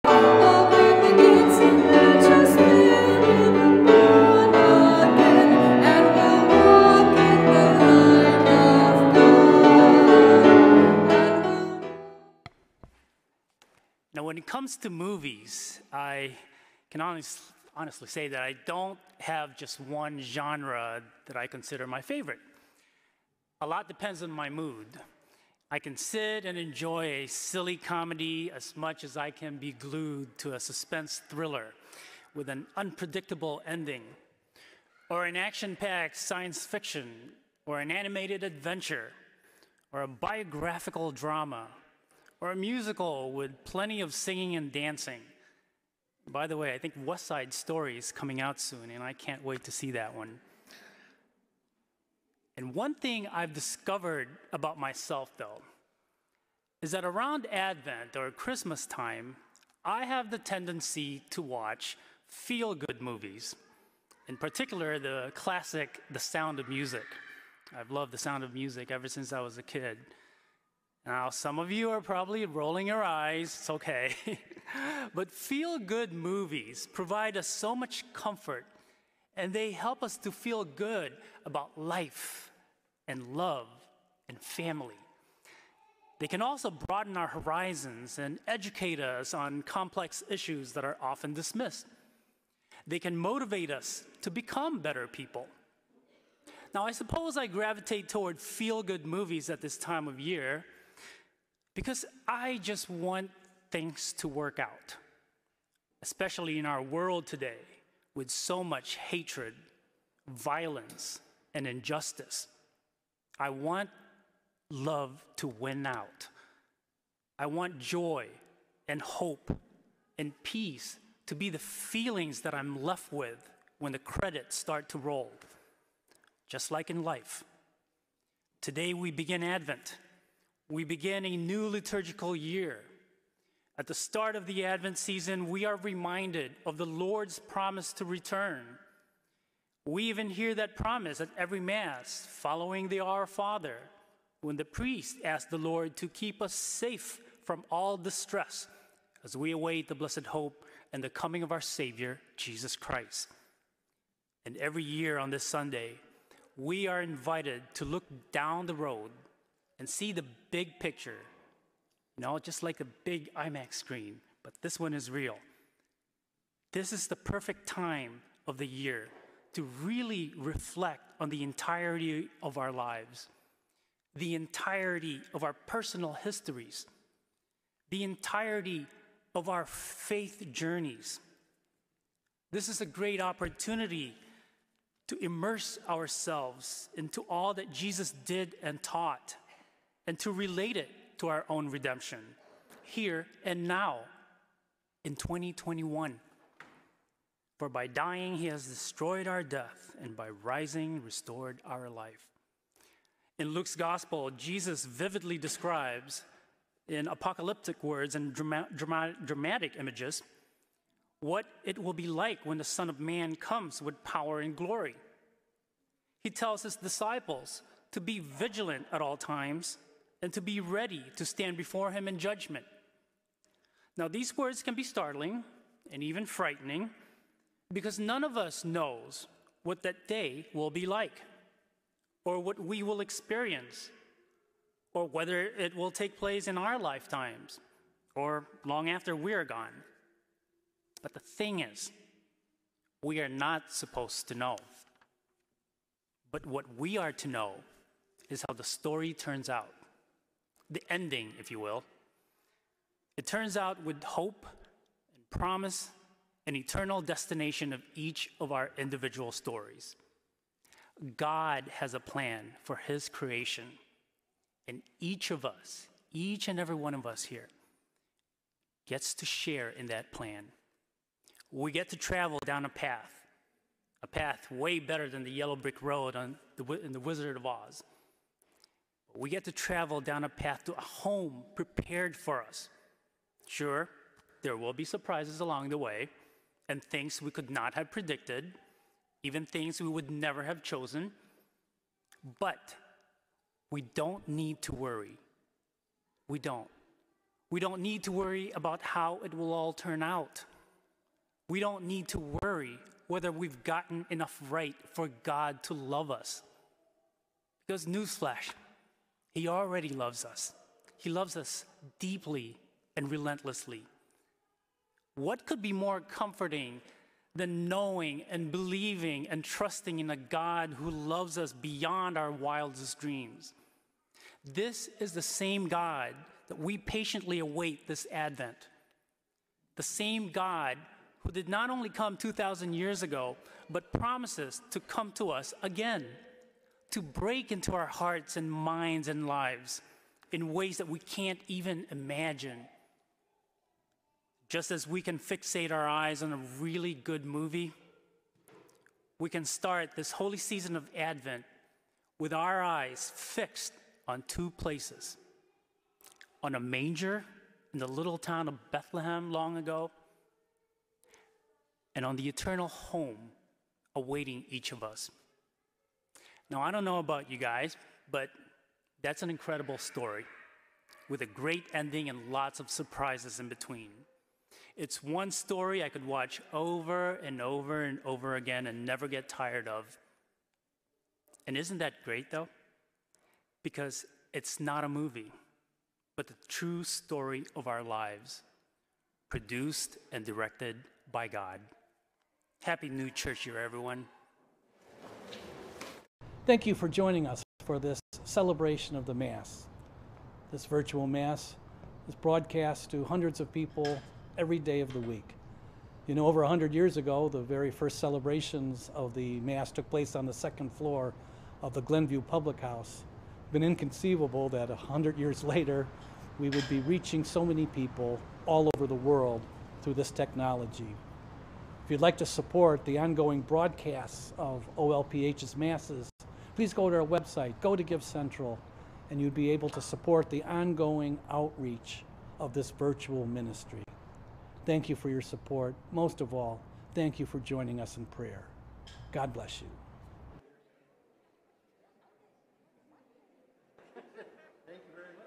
Now, when it comes to movies, I can honestly say that I don't have just one genre that I consider my favorite. A lot depends on my mood. I can sit and enjoy a silly comedy as much as I can be glued to a suspense thriller with an unpredictable ending, or an action-packed science fiction, or an animated adventure, or a biographical drama, or a musical with plenty of singing and dancing. By the way, I think West Side Story is coming out soon, and I can't wait to see that one. And one thing I've discovered about myself, though, is that around Advent or Christmas time, I have the tendency to watch feel-good movies. In particular, the classic The Sound of Music. I've loved The Sound of Music ever since I was a kid. Now, some of you are probably rolling your eyes, it's okay. But feel-good movies provide us so much comfort, and they help us to feel good about life and love and family. They can also broaden our horizons and educate us on complex issues that are often dismissed. They can motivate us to become better people. Now, I suppose I gravitate toward feel-good movies at this time of year because I just want things to work out, especially in our world today with so much hatred, violence, and injustice. I want love to win out. I want joy and hope and peace to be the feelings that I'm left with when the credits start to roll. Just like in life. Today we begin Advent. We begin a new liturgical year. At the start of the Advent season, we are reminded of the Lord's promise to return. We even hear that promise at every Mass, following the Our Father, when the priest asks the Lord to keep us safe from all distress as we await the blessed hope and the coming of our Savior, Jesus Christ. And every year on this Sunday, we are invited to look down the road and see the big picture. Just like a big IMAX screen, but this one is real. This is the perfect time of the year to really reflect on the entirety of our lives, the entirety of our personal histories, the entirety of our faith journeys. This is a great opportunity to immerse ourselves into all that Jesus did and taught, and to relate it to our own redemption, here and now, in 2021. For by dying, he has destroyed our death, and by rising, restored our life. In Luke's gospel, Jesus vividly describes, in apocalyptic words and dramatic images, what it will be like when the Son of Man comes with power and glory. He tells his disciples to be vigilant at all times and to be ready to stand before him in judgment. Now, these words can be startling and even frightening because none of us knows what that day will be like, or what we will experience, or whether it will take place in our lifetimes, or long after we're gone. But the thing is, we are not supposed to know. But what we are to know is how the story turns out. The ending, if you will. It turns out with hope and promise and eternal destination of each of our individual stories. God has a plan for his creation, and each of us, each and every one of us here, gets to share in that plan. We get to travel down a path way better than the yellow brick road in the Wizard of Oz. We get to travel down a path to a home prepared for us. Sure, there will be surprises along the way, and things we could not have predicted, even things we would never have chosen. But we don't need to worry. We don't. We don't need to worry about how it will all turn out. We don't need to worry whether we've gotten enough right for God to love us. Because newsflash, He already loves us. He loves us deeply and relentlessly. What could be more comforting than knowing and believing and trusting in a God who loves us beyond our wildest dreams? This is the same God that we patiently await this Advent. The same God who did not only come 2,000 years ago, but promises to come to us again, to break into our hearts and minds and lives in ways that we can't even imagine. Just as we can fixate our eyes on a really good movie, we can start this holy season of Advent with our eyes fixed on two places: on a manger in the little town of Bethlehem long ago, and on the eternal home awaiting each of us. Now, I don't know about you guys, but that's an incredible story with a great ending and lots of surprises in between. It's one story I could watch over and over and over again and never get tired of. And isn't that great, though? Because it's not a movie, but the true story of our lives, produced and directed by God. Happy New Church Year, everyone. Thank you for joining us for this celebration of the Mass. This virtual Mass is broadcast to hundreds of people every day of the week. You know, over 100 years ago, the very first celebrations of the Mass took place on the second floor of the Glenview Public House. It's been inconceivable that 100 years later, we would be reaching so many people all over the world through this technology. If you'd like to support the ongoing broadcasts of OLPH's Masses, please go to our website, go to Give Central, and you'd be able to support the ongoing outreach of this virtual ministry. Thank you for your support. Most of all, thank you for joining us in prayer. God bless you. Thank you very much.